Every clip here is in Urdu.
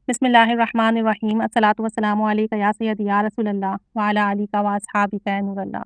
بسم اللہ الرحمن الرحیم الصلاۃ والسلام علیک یا سیدی یا رسول اللہ وعلی آلک و اصحابک یا نور اللہ۔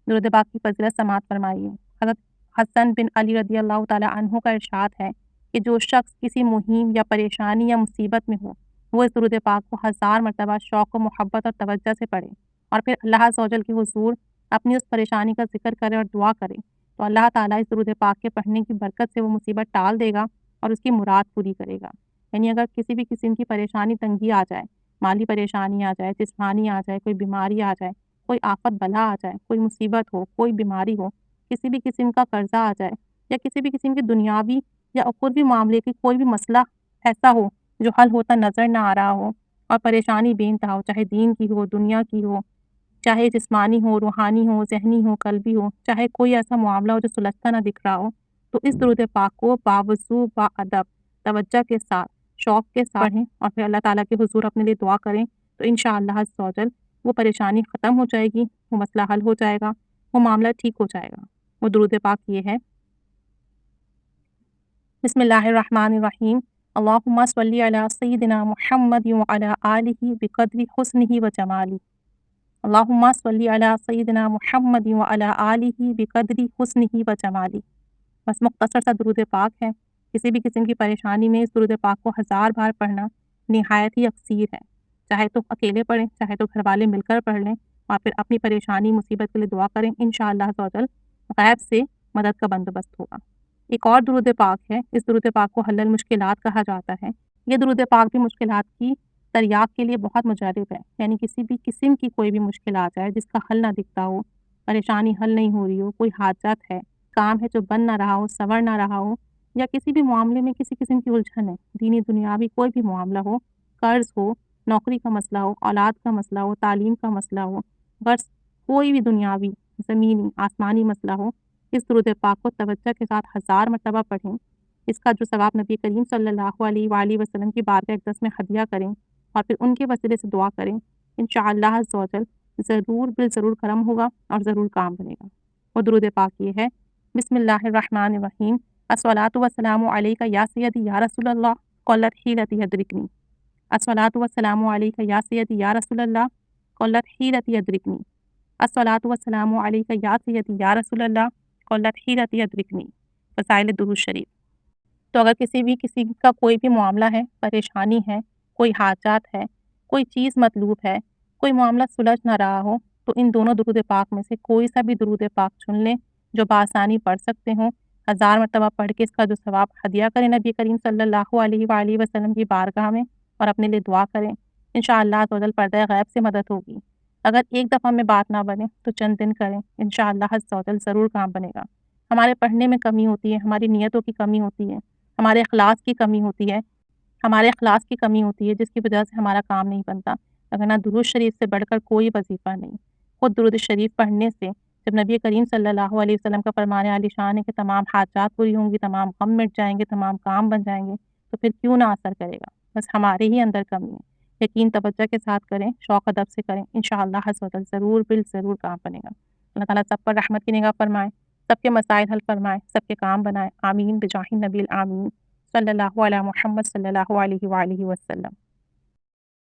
درود پاک کی فضیلت سماعت فرمائیے۔ حضرت حسن بن علی رضی اللہ تعالی عنہ کا ارشاد ہے کہ جو شخص کسی مہم یا پریشانی یا مصیبت میں ہو وہ اس درود پاک کو 1000 مرتبہ شوق و محبت اور توجہ سے پڑھے اور پھر اللہ عز و جل کے حضور اپنی اس پریشانی کا ذکر کرے اور دعا کرے تو اللہ تعالیٰ اس درود پاک کے پڑھنے کی برکت سے وہ مصیبت ٹال دے گا اور اس کی مراد پوری کرے گا۔ یعنی اگر کسی بھی قسم کی پریشانی تنگی آ جائے، مالی پریشانی آ جائے، جسمانی آ جائے، کوئی بیماری آ جائے، کوئی آفت بلا آ جائے، کوئی مصیبت ہو، کوئی بیماری ہو، کسی بھی قسم کا قرضہ آ جائے یا کسی بھی قسم کی دنیاوی یا اخروی معاملے کی کوئی بھی مسئلہ ایسا ہو جو حل ہوتا نظر نہ آ رہا ہو اور پریشانی بے انتہا ہو، چاہے دین کی ہو، دنیا کی ہو، چاہے جسمانی ہو، روحانی ہو، ذہنی ہو، قلبی ہو، چاہے کوئی ایسا معاملہ ہو جو سلجھتا نہ دکھ رہا ہو، تو اس درود پاک کو باوضو با ادب توجہ کے ساتھ شوق کے ساتھ پڑھیں اور پھر اللہ تعالیٰ کے حضور اپنے لیے دعا کریں تو انشاءاللہ عز و جل وہ پریشانی ختم ہو جائے گی، وہ مسئلہ حل ہو جائے گا، وہ معاملہ ٹھیک ہو جائے گا۔ وہ درود پاک یہ ہے: بسم اللہ الرحمن الرحیم، اللہم صلی علی سیدنا محمد وعلی آلہ بقدر حسنہ و جمالہ۔ اللہم صلی علی سیدنا محمد وعلی آلہ بقدر حسنہ و جمالہ۔ بس مختصر سا درود پاک ہے۔ کسی بھی قسم کی پریشانی میں اس درود پاک کو 1000 بار پڑھنا نہایت ہی یسیر ہے۔ چاہے تو اکیلے پڑھیں، چاہے تو گھر والے مل کر پڑھ لیں اور پھر اپنی پریشانی مصیبت کے لیے دعا کریں، انشاءاللہ عز و جل غیب سے مدد کا بندوبست ہوگا۔ ایک اور درود پاک ہے، اس درود پاک کو حل المشکلات کہا جاتا ہے۔ یہ درود پاک بھی مشکلات کی دریافت کے لیے بہت مجرب ہے، یعنی کسی بھی قسم کی کوئی بھی مشکل آ جائے جس کا حل نہ دکھتا ہو، پریشانی حل نہیں ہو رہی ہو، کوئی حاجت ہے، کام ہے جو بن نہ رہا ہو، سنور نہ رہا ہو، یا کسی بھی معاملے میں کسی قسم کی الجھن ہے، دینی دنیاوی کوئی بھی معاملہ ہو، قرض ہو، نوکری کا مسئلہ ہو، اولاد کا مسئلہ ہو، تعلیم کا مسئلہ ہو، بس کوئی بھی دنیاوی، زمینی، آسمانی مسئلہ ہو، اس درود پاک کو توجہ کے ساتھ 1000 مرتبہ پڑھیں۔ اس کا جو ثواب نبی کریم صلی اللہ علیہ وآلہ وسلم کی بارگاہ اقدس میں ہدیہ کریں اور پھر ان کے وسیلے سے دعا کریں، انشاءاللہ عز و جل ضرور بالضرور کرم ہوگا اور ضرور کام بنے گا۔ وہ درود پاک یہ ہے: بسم اللہ الرحمن الرحیم، الصلاۃ والسلام علیک یا سیدی یا رسول اللہ قلت حیلتی ادرکنی۔ الصلاۃ والسلام علیک یا سیدی یا رسول اللہ قلت حیلتی ادرکنی۔ الصلاۃ والسلام علیک یا سیدی یا رسول اللہ قلت حیلتی ادرکنی۔ وسائل درود شریف۔ تو اگر کسی کا کوئی بھی معاملہ ہے، پریشانی ہے، کوئی حاجات ہے، کوئی چیز مطلوب ہے، کوئی معاملہ سلجھ نہ رہا ہو، تو ان دونوں درود پاک میں سے کوئی سا بھی درود پاک چن لیں جو بآسانی پڑھ سکتے ہوں۔ 1000 مرتبہ پڑھ کے اس کا جو ثواب ہدیہ کریں نبی کریم صلی اللہ علیہ وآلہ وسلم کی بارگاہ میں اور اپنے لیے دعا کریں، انشاءاللہ عز و جل پردہ غیب سے مدد ہوگی۔ اگر ایک دفعہ میں بات نہ بنے تو چند دن کریں، انشاءاللہ عز و جل ضرور کام بنے گا۔ ہمارے پڑھنے میں کمی ہوتی ہے، ہماری نیتوں کی کمی ہوتی ہے، ہمارے اخلاص کی کمی ہوتی ہے، جس کی وجہ سے ہمارا کام نہیں بنتا، اگر درود شریف سے بڑھ کر کوئی وظیفہ نہیں۔ خود درود شریف پڑھنے سے جب نبی کریم صلی اللہ علیہ وسلم کا فرمان عالی شان ہے کہ تمام حاجات پوری ہوں گی، تمام غم مٹ جائیں گے، تمام کام بن جائیں گے، تو پھر کیوں نہ اثر کرے گا؟ بس ہمارے ہی اندر کمی ہے۔ یقین توجہ کے ساتھ کریں، شوق ادب سے کریں، انشاءاللہ عز و جل ضرور بالضرور کام بنے گا۔ اللہ تعالیٰ سب پر رحمت کی نگاہ فرمائے، سب کے مسائل حل فرمائے، سب کے کام بنائے، آمین بجاہ النبی الآمین، صلی اللہ علی محمد صلی اللہ علیہ وآلہ وسلم۔